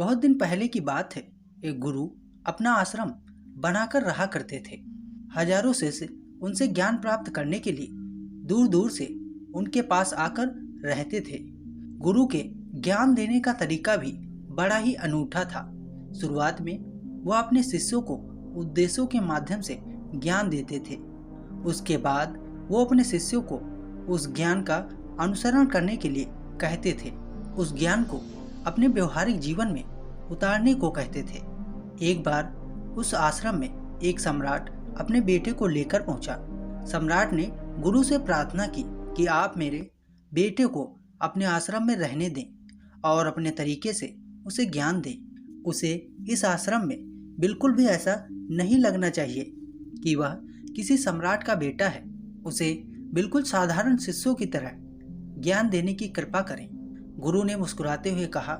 बहुत दिन पहले की बात है। एक गुरु अपना आश्रम बनाकर रहा करते थे। हजारों शिष्य उनसे ज्ञान प्राप्त करने के लिए दूर दूर से उनके पास आकर रहते थे। गुरु के ज्ञान देने का तरीका भी बड़ा ही अनूठा था। शुरुआत में वह अपने शिष्यों को उपदेशों के माध्यम से ज्ञान देते थे। उसके बाद वो अपने शिष्यों को उस ज्ञान का अनुसरण करने के लिए कहते थे। उस ज्ञान को अपने व्यवहारिक जीवन में उतारने को कहते थे। एक बार उस आश्रम में एक सम्राट अपने बेटे को लेकर पहुंचा। सम्राट ने गुरु से प्रार्थना की कि आप मेरे बेटे को अपने आश्रम में रहने दें और अपने तरीके से उसे ज्ञान दें। उसे इस आश्रम में बिल्कुल भी ऐसा नहीं लगना चाहिए कि वह किसी सम्राट का बेटा है। उसे बिल्कुल साधारण शिष्यों की तरह ज्ञान देने की कृपा करें। गुरु ने मुस्कुराते हुए कहा,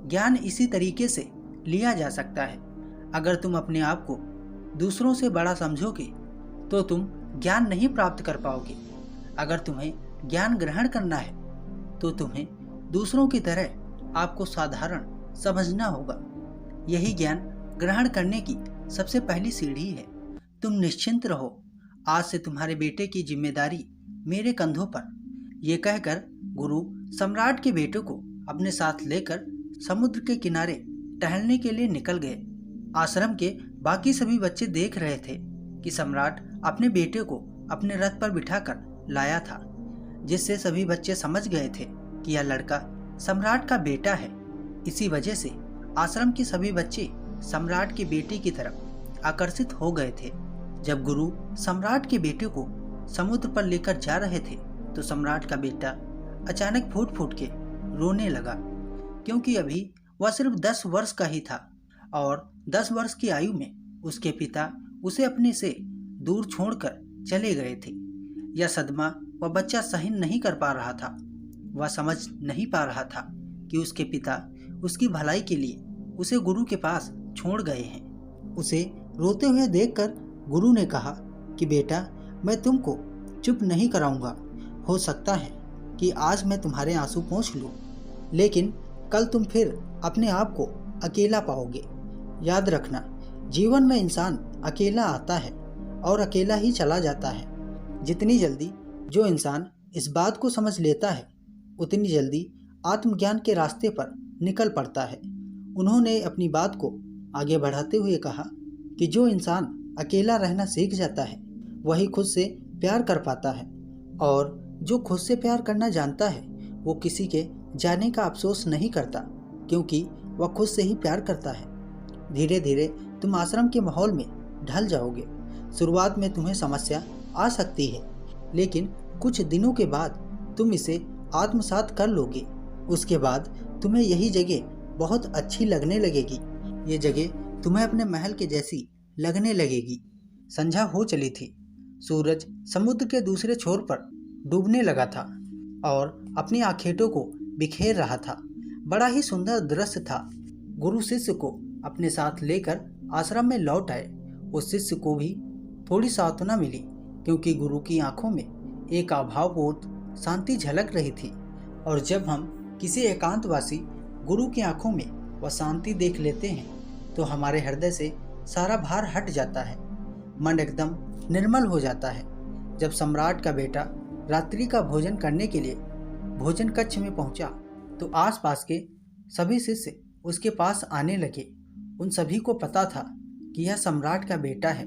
ज्ञान इसी तरीके से लिया जा सकता है। अगर तुम अपने आप को दूसरों से बड़ा समझोगे तो तुम ज्ञान नहीं प्राप्त कर पाओगे। अगर तुम्हें ज्ञान ग्रहण करना है तो तुम्हें दूसरों की तरह आपको साधारण समझना होगा। यही ज्ञान ग्रहण करने की सबसे पहली सीढ़ी है। तुम निश्चिंत रहो, आज से तुम्हारे बेटे की जिम्मेदारी मेरे कंधों पर। यह कहकर गुरु सम्राट के बेटे को अपने साथ लेकर समुद्र के किनारे टहलने के लिए निकल गए। आश्रम के बाकी सभी बच्चे देख रहे थे कि सम्राट अपने बेटे को अपने रथ पर बिठाकर लाया था, जिससे सभी बच्चे समझ गए थे कि यह लड़का सम्राट का बेटा है। इसी वजह से आश्रम के सभी बच्चे सम्राट के बेटे की तरफ आकर्षित हो गए थे। जब गुरु सम्राट के बेटे को समुद्र पर लेकर जा रहे थे तो सम्राट का बेटा अचानक फूट फूट के रोने लगा, क्योंकि अभी वह सिर्फ 10 वर्ष का ही था और 10 वर्ष की आयु में उसके पिता उसे अपने से दूर छोड़कर चले गए थे। यह सदमा वह बच्चा सहन नहीं कर पा रहा था। वह समझ नहीं पा रहा था कि उसके पिता उसकी भलाई के लिए उसे गुरु के पास छोड़ गए हैं। उसे रोते हुए देखकर गुरु ने कहा कि बेटा, मैं तुमको चुप नहीं कराऊंगा। हो सकता है कि आज मैं तुम्हारे आंसू पोंछ लूं, लेकिन कल तुम फिर अपने आप को अकेला पाओगे। याद रखना, जीवन में इंसान अकेला आता है और अकेला ही चला जाता है। जितनी जल्दी जो इंसान इस बात को समझ लेता है, उतनी जल्दी आत्मज्ञान के रास्ते पर निकल पड़ता है। उन्होंने अपनी बात को आगे बढ़ाते हुए कहा कि जो इंसान अकेला रहना सीख जाता है वही खुद से प्यार कर पाता है, और जो खुद से प्यार करना जानता है वो किसी के जाने का अफसोस नहीं करता, क्योंकि वह खुद से ही प्यार करता है। धीरे धीरे तुम आश्रम के माहौल में ढल जाओगे। शुरुआत में तुम्हें समस्या आ सकती है, लेकिन कुछ दिनों के बाद तुम इसे आत्मसात कर लोगे। उसके बाद तुम्हें यही जगह बहुत अच्छी लगने लगेगी। ये जगह तुम्हें अपने महल के जैसी लगने लगेगी। संध्या हो चली थी। सूरज समुद्र के दूसरे छोर पर डूबने लगा था और अपनी आखेटों को बिखेर रहा था। बड़ा ही सुंदर दृश्य था। गुरु शिष्य को अपने साथ लेकर आश्रम में लौट आए। उस शिष्य को भी थोड़ी सांत्वना मिली, क्योंकि गुरु की आंखों में एक अभावपूर्ण शांति झलक रही थी। और जब हम किसी एकांतवासी गुरु की आंखों में वह शांति देख लेते हैं तो हमारे हृदय से सारा भार हट जाता है, मन एकदम निर्मल हो जाता है। जब सम्राट का बेटा रात्रि का भोजन करने के लिए भोजन कक्ष में पहुंचा तो आसपास के सभी शिष्य उसके पास आने लगे। उन सभी को पता था कि यह सम्राट का बेटा है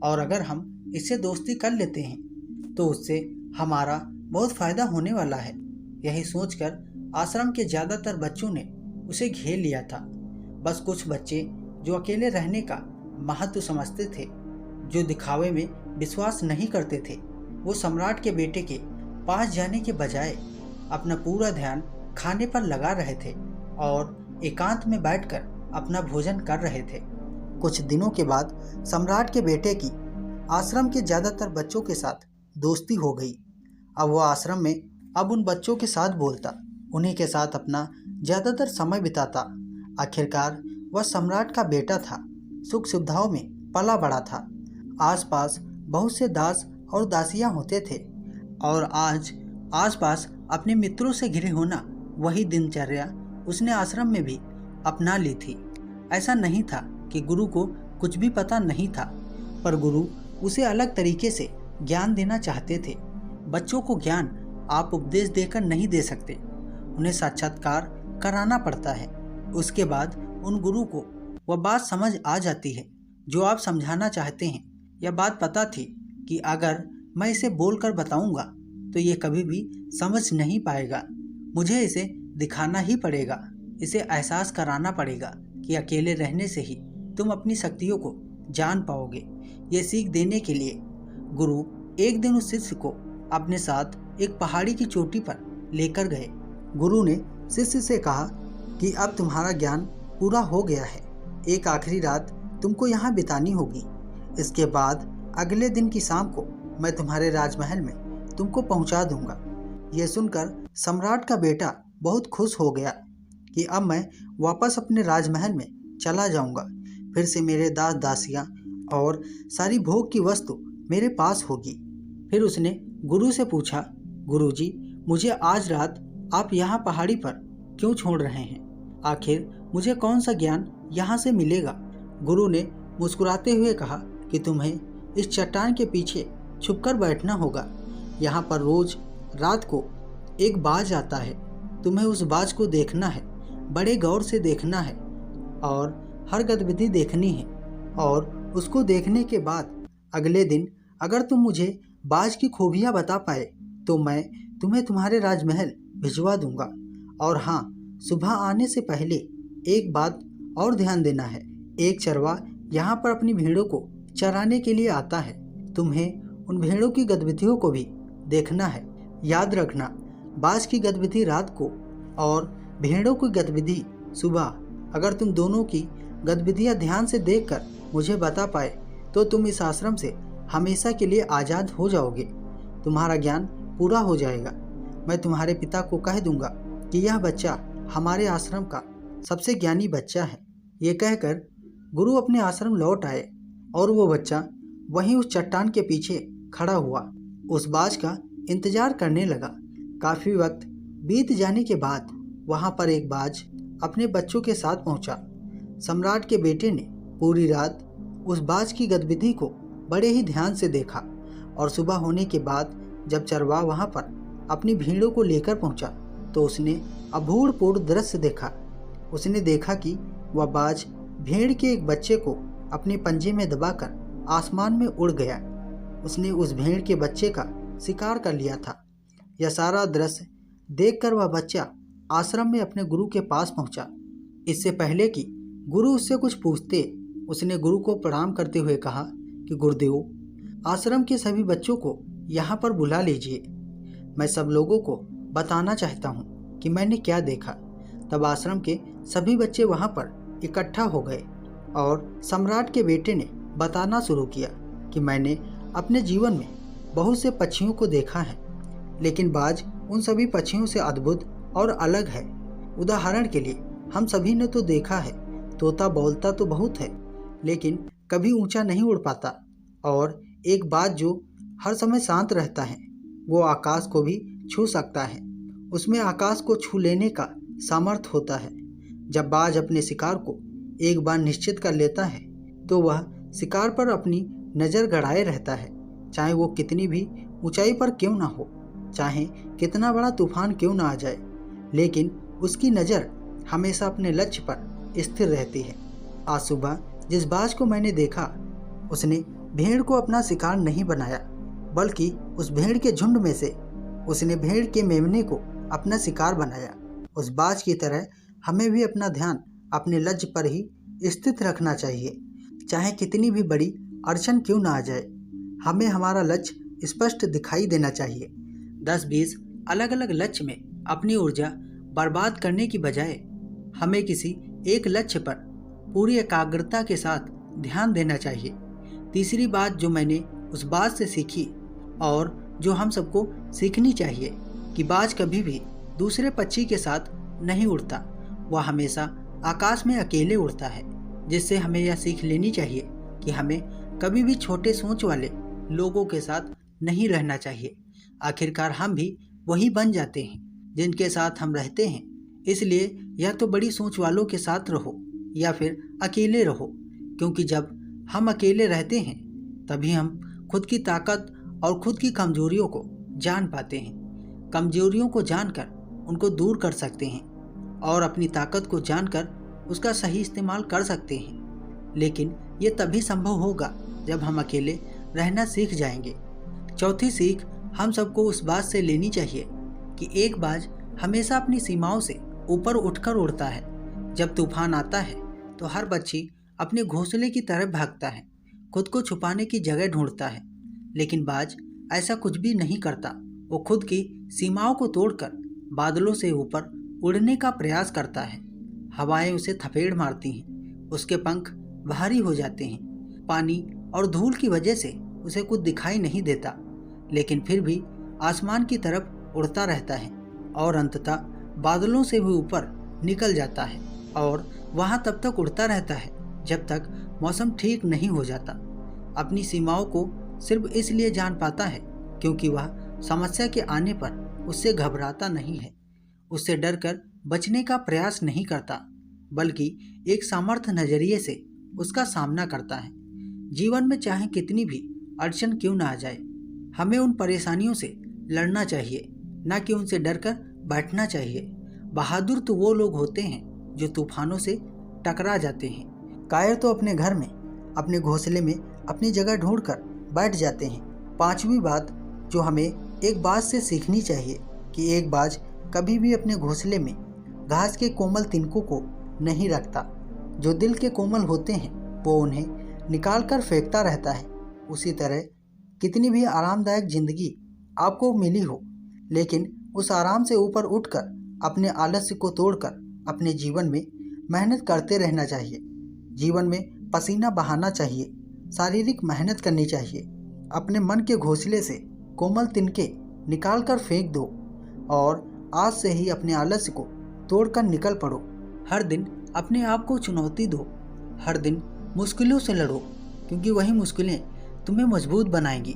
और अगर हम इससे दोस्ती कर लेते हैं तो उससे हमारा बहुत फायदा होने वाला है। यही सोचकर आश्रम के ज़्यादातर बच्चों ने उसे घेर लिया था। बस कुछ बच्चे जो अकेले रहने का महत्व समझते थे, जो दिखावे में विश्वास नहीं करते थे, वो सम्राट के बेटे के पास जाने के बजाय अपना पूरा ध्यान खाने पर लगा रहे थे और एकांत में बैठकर अपना भोजन कर रहे थे। कुछ दिनों के बाद सम्राट के बेटे की आश्रम के ज़्यादातर बच्चों के साथ दोस्ती हो गई। अब वह आश्रम में उन बच्चों के साथ बोलता, उन्हीं के साथ अपना ज़्यादातर समय बिताता। आखिरकार वह सम्राट का बेटा था, सुख सुविधाओं में पला बड़ा था। आसपास बहुत से दास और दासियां होते थे और आज आसपास अपने मित्रों से घिरे होना वही दिनचर्या उसने आश्रम में भी अपना ली थी। ऐसा नहीं था कि गुरु को कुछ भी पता नहीं था, पर गुरु उसे अलग तरीके से ज्ञान देना चाहते थे। बच्चों को ज्ञान आप उपदेश देकर नहीं दे सकते, उन्हें साक्षात्कार कराना पड़ता है। उसके बाद उन गुरु को वह बात समझ आ जाती है जो आप समझाना चाहते हैं। यह बात पता थी कि अगर मैं इसे बोलकर बताऊंगा तो ये कभी भी समझ नहीं पाएगा। मुझे इसे दिखाना ही पड़ेगा, इसे एहसास कराना पड़ेगा कि अकेले रहने से ही तुम अपनी शक्तियों को जान पाओगे। ये सीख देने के लिए गुरु एक दिन उस शिष्य को अपने साथ एक पहाड़ी की चोटी पर लेकर गए। गुरु ने शिष्य से कहा कि अब तुम्हारा ज्ञान पूरा हो गया है, एक आखिरी रात तुमको यहाँ बितानी होगी। इसके बाद अगले दिन की शाम को मैं तुम्हारे राजमहल में तुमको पहुँचा दूंगा। यह सुनकर सम्राट का बेटा बहुत खुश हो गया कि अब मैं वापस अपने राजमहल में चला जाऊंगा। फिर से मेरे दास दासियाँ और सारी भोग की वस्तु मेरे पास होगी। फिर उसने गुरु से पूछा, गुरुजी, मुझे आज रात आप यहाँ पहाड़ी पर क्यों छोड़ रहे हैं? आखिर मुझे कौन सा ज्ञान यहाँ से मिलेगा? गुरु ने मुस्कुराते हुए कहा कि तुम्हें इस चट्टान के पीछे छुपकर बैठना होगा। यहाँ पर रोज रात को एक बाज आता है, तुम्हें उस बाज को देखना है, बड़े गौर से देखना है और हर गतिविधि देखनी है। और उसको देखने के बाद अगले दिन अगर तुम मुझे बाज की खूबियाँ बता पाए तो मैं तुम्हें तुम्हारे राजमहल भिजवा दूंगा। और हाँ, सुबह आने से पहले एक बात और ध्यान देना है, एक चरवा यहाँ पर अपनी भेड़ों को चराने के लिए आता है, तुम्हें उन भेड़ों की गतिविधियों को भी देखना है। याद रखना, बाज की गतिविधि रात को और भेड़ों की गतिविधि सुबह। अगर तुम दोनों की गतिविधियाँ ध्यान से देखकर मुझे बता पाए तो तुम इस आश्रम से हमेशा के लिए आज़ाद हो जाओगे, तुम्हारा ज्ञान पूरा हो जाएगा। मैं तुम्हारे पिता को कह दूंगा कि यह बच्चा हमारे आश्रम का सबसे ज्ञानी बच्चा है। ये कहकर गुरु अपने आश्रम लौट आए और वो बच्चा वहीं उस चट्टान के पीछे खड़ा हुआ, उस बाज का इंतजार करने लगा। काफ़ी वक्त बीत जाने के बाद वहाँ पर एक बाज अपने बच्चों के साथ पहुँचा। सम्राट के बेटे ने पूरी रात उस बाज की गतिविधि को बड़े ही ध्यान से देखा और सुबह होने के बाद जब चरवाहा वहाँ पर अपनी भीड़ों को लेकर पहुँचा तो उसने अभूतपूर्व दृश्य देखा। उसने देखा कि वह बाज भेड़ के एक बच्चे को अपने पंजे में दबाकर आसमान में उड़ गया। उसने उस भेड़ के बच्चे का शिकार कर लिया था। यह सारा दृश्य देखकर वह बच्चा आश्रम में अपने गुरु के पास पहुंचा। इससे पहले कि गुरु उससे कुछ पूछते, उसने गुरु को प्रणाम करते हुए कहा कि गुरुदेव, आश्रम के सभी बच्चों को यहाँ पर बुला लीजिए, मैं सब लोगों को बताना चाहता हूँ कि मैंने क्या देखा। तब आश्रम के सभी बच्चे वहाँ पर इकट्ठा हो गए और सम्राट के बेटे ने बताना शुरू किया कि मैंने अपने जीवन में बहुत से पक्षियों को देखा है, लेकिन बाज उन सभी पक्षियों से अद्भुत और अलग है। उदाहरण के लिए हम सभी ने तो देखा है, तोता बोलता तो बहुत है लेकिन कभी ऊंचा नहीं उड़ पाता, और एक बाज जो हर समय शांत रहता है, वो आकाश को भी छू सकता है, उसमें आकाश को छू लेने का सामर्थ्य होता है। जब बाज अपने शिकार को एक बार निश्चित कर लेता है तो वह शिकार पर अपनी नज़र गड़ाए रहता है, चाहे वो कितनी भी ऊंचाई पर क्यों ना हो, चाहे कितना बड़ा तूफान क्यों ना आ जाए, लेकिन उसकी नज़र हमेशा अपने लक्ष्य पर स्थिर रहती है। आज सुबह जिस बाज को मैंने देखा उसने भेड़ को अपना शिकार नहीं बनाया, बल्कि उस भेड़ के झुंड में से उसने भेड़ के मेमने को अपना शिकार बनाया। उस बाज की तरह हमें भी अपना ध्यान अपने लक्ष्य पर ही स्थित रखना चाहिए, चाहे कितनी भी बड़ी अड़चन क्यों ना आ जाए, हमें हमारा लक्ष्य स्पष्ट दिखाई देना चाहिए। 10-20 अलग अलग लक्ष्य में अपनी ऊर्जा बर्बाद करने की बजाय हमें किसी एक लक्ष्य पर पूरी एकाग्रता के साथ ध्यान देना चाहिए। तीसरी बात जो मैंने उस बात से सीखी और जो हम सबको सीखनी चाहिए कि बाज कभी भी दूसरे पक्षी के साथ नहीं उड़ता, वह हमेशा आकाश में अकेले उड़ता है, जिससे हमें यह सीख लेनी चाहिए कि हमें कभी भी छोटे सोच वाले लोगों के साथ नहीं रहना चाहिए। आखिरकार हम भी वही बन जाते हैं जिनके साथ हम रहते हैं। इसलिए या तो बड़ी सोच वालों के साथ रहो या फिर अकेले रहो, क्योंकि जब हम अकेले रहते हैं तभी हम खुद की ताकत और खुद की कमजोरियों को जान पाते हैं। कमजोरियों को जानकर उनको दूर कर सकते हैं और अपनी ताकत को जानकर उसका सही इस्तेमाल कर सकते हैं। लेकिन ये तभी संभव होगा जब हम अकेले रहना सीख जाएंगे। चौथी सीख हम सबको उस बात से लेनी चाहिए कि एक बाज हमेशा अपनी सीमाओं से ऊपर उठकर उड़ता है। जब तूफान आता है तो हर पक्षी अपने घोंसले की तरफ भागता है, खुद को छुपाने की जगह ढूंढता है। लेकिन बाज ऐसा कुछ भी नहीं करता। वो खुद की सीमाओं को तोड़कर बादलों से ऊपर उड़ने का प्रयास करता है। हवाएं उसे थपेड़ मारती हैं, उसके पंख भारी हो जाते हैं, पानी और धूल की वजह से उसे कुछ दिखाई नहीं देता, लेकिन फिर भी आसमान की तरफ उड़ता रहता है और अंततः बादलों से भी ऊपर निकल जाता है और वहाँ तब तक उड़ता रहता है जब तक मौसम ठीक नहीं हो जाता। अपनी सीमाओं को सिर्फ इसलिए जान पाता है क्योंकि वह समस्या के आने पर उससे घबराता नहीं है, उससे डरकर बचने का प्रयास नहीं करता, बल्कि एक सामर्थ्य नजरिए से उसका सामना करता है। जीवन में चाहे कितनी भी अड़चन क्यों ना आ जाए, हमें उन परेशानियों से लड़ना चाहिए, न कि उनसे डरकर बैठना चाहिए। बहादुर तो वो लोग होते हैं जो तूफानों से टकरा जाते हैं। कायर तो अपने घर में, अपने घोंसले में अपनी जगह ढूंढकर बैठ जाते हैं। पांचवी बात जो हमें एक बाज से सीखनी चाहिए कि एक बाज कभी भी अपने घोंसले में घास के कोमल तिनकों को नहीं रखता। जो दिल के कोमल होते हैं वो उन्हें निकाल कर फेंकता रहता है। उसी तरह कितनी भी आरामदायक जिंदगी आपको मिली हो, लेकिन उस आराम से ऊपर उठकर अपने आलस्य को तोड़कर अपने जीवन में मेहनत करते रहना चाहिए। जीवन में पसीना बहाना चाहिए, शारीरिक मेहनत करनी चाहिए। अपने मन के घोंसले से कोमल तिनके निकाल कर फेंक दो और आज से ही अपने आलस्य को तोड़कर निकल पड़ो। हर दिन अपने आप को चुनौती दो, हर दिन मुश्किलों से लड़ो, क्योंकि वही मुश्किलें तुम्हें मजबूत बनाएंगी।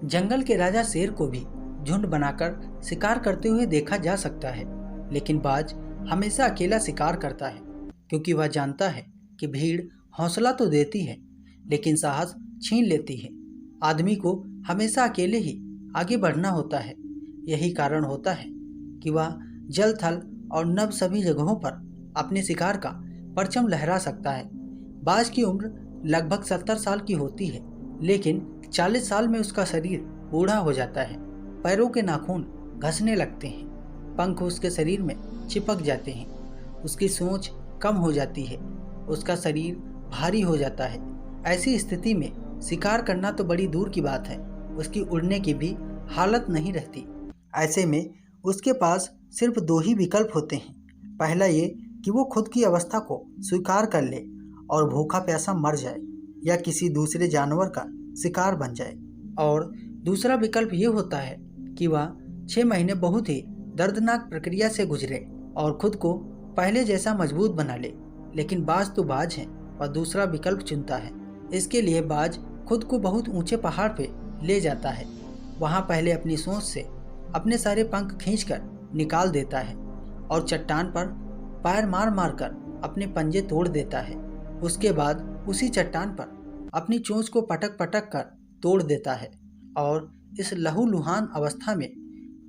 जंगल के राजा शेर को भी झुंड बनाकर शिकार करते हुए देखा जा सकता है, लेकिन बाज हमेशा अकेला शिकार करता है, क्योंकि वह जानता है कि भीड़ हौसला तो देती है लेकिन साहस छीन लेती है। आदमी को हमेशा अकेले ही आगे बढ़ना होता है। यही कारण होता है कि वह जल, थल और नभ सभी जगहों पर अपने शिकार का परचम लहरा सकता है। बाज की उम्र लगभग 70 साल की होती है, लेकिन 40 साल में उसका शरीर बूढ़ा हो जाता है। पैरों के नाखून घसने लगते हैं, पंख उसके शरीर में चिपक जाते हैं, उसकी सोच कम हो जाती है, उसका शरीर भारी हो जाता है। ऐसी स्थिति में शिकार करना तो बड़ी दूर की बात है, उसकी उड़ने की भी हालत नहीं रहती। ऐसे में उसके पास सिर्फ दो ही विकल्प होते हैं। पहला ये कि वो खुद की अवस्था को स्वीकार कर ले और भूखा प्यासा मर जाए या किसी दूसरे जानवर का शिकार बन जाए, और दूसरा विकल्प ये होता है कि वह 6 महीने बहुत ही दर्दनाक प्रक्रिया से गुजरे और खुद को पहले जैसा मजबूत बना ले। लेकिन बाज तो बाज है, वह दूसरा विकल्प चुनता है। इसके लिए बाज खुद को बहुत ऊंचे पहाड़ पे ले जाता है। वहाँ पहले अपनी सोच से अपने सारे पंख खींचकर निकाल देता है और चट्टान पर पैर मार मार कर अपने पंजे तोड़ देता है। उसके बाद उसी चट्टान पर अपनी चोंच को पटक पटक कर तोड़ देता है और इस लहूलुहान अवस्था में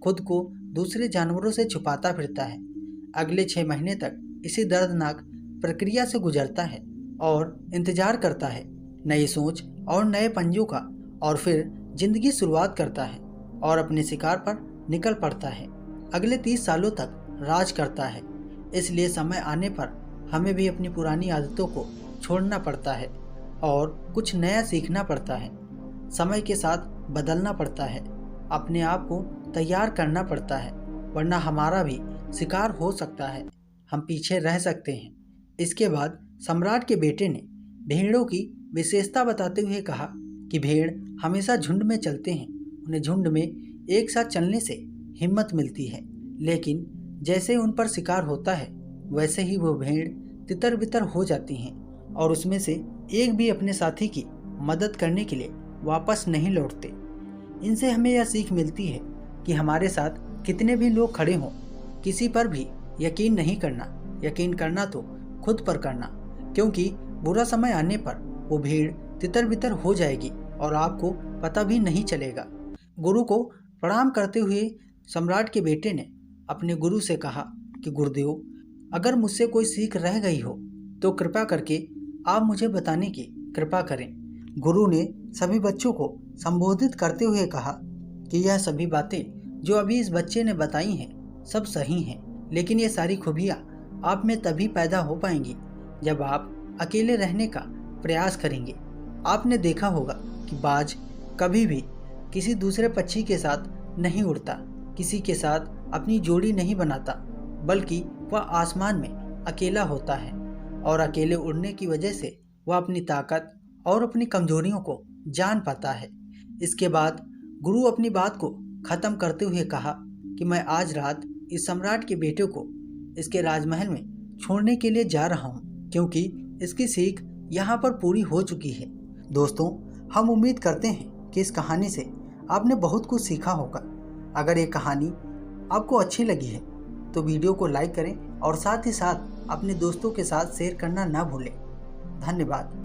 खुद को दूसरे जानवरों से छुपाता फिरता है। अगले 6 महीने तक इसी दर्दनाक प्रक्रिया से गुजरता है और इंतजार करता है नई सोच और नए पंजों का, और फिर जिंदगी शुरुआत करता है और अपने शिकार पर निकल पड़ता है। अगले 30 सालों तक राज करता है। इसलिए समय आने पर हमें भी अपनी पुरानी आदतों को छोड़ना पड़ता है और कुछ नया सीखना पड़ता है। समय के साथ बदलना पड़ता है, अपने आप को तैयार करना पड़ता है, वरना हमारा भी शिकार हो सकता है, हम पीछे रह सकते हैं। इसके बाद सम्राट के बेटे ने भेड़ों की विशेषता बताते हुए कहा कि भेड़ हमेशा झुंड में चलते हैं, उन्हें झुंड में एक साथ चलने से हिम्मत मिलती है, लेकिन जैसे उन पर शिकार होता है वैसे ही वो भेड़ तितर बितर हो जाती हैं और उसमें से एक भी अपने साथी की मदद करने के लिए वापस नहीं लौटते। इनसे हमें यह सीख मिलती है कि हमारे साथ कितने भी लोग खड़े हों, किसी पर भी यकीन नहीं करना, यकीन करना तो खुद पर करना, क्योंकि बुरा समय आने पर वो भीड़ तितर बितर हो जाएगी और आपको पता भी नहीं चलेगा। गुरु को प्रणाम करते हुए सम्राट के बेटे ने अपने गुरु से कहा कि गुरुदेव, अगर मुझसे कोई सीख रह गई हो तो कृपा करके आप मुझे बताने की कृपा करें। गुरु ने सभी बच्चों को संबोधित करते हुए कहा कि यह सभी बातें जो अभी इस बच्चे ने बताई हैं सब सही हैं, लेकिन ये सारी खूबियाँ आप में तभी पैदा हो पाएंगी जब आप अकेले रहने का प्रयास करेंगे। आपने देखा होगा कि बाज कभी भी किसी दूसरे पक्षी के साथ नहीं उड़ता, किसी के साथ अपनी जोड़ी नहीं बनाता, बल्कि वह आसमान में अकेला होता है और अकेले उड़ने की वजह से वह अपनी ताकत और अपनी कमजोरियों को जान पाता है। इसके बाद गुरु अपनी बात को ख़त्म करते हुए कहा कि मैं आज रात इस सम्राट के बेटे को इसके राजमहल में छोड़ने के लिए जा रहा हूँ, क्योंकि इसकी सीख यहाँ पर पूरी हो चुकी है। दोस्तों, हम उम्मीद करते हैं कि इस कहानी से आपने बहुत कुछ सीखा होगा। अगर ये कहानी आपको अच्छी लगी है तो वीडियो को लाइक करें और साथ ही साथ अपने दोस्तों के साथ शेयर करना ना भूलें। धन्यवाद।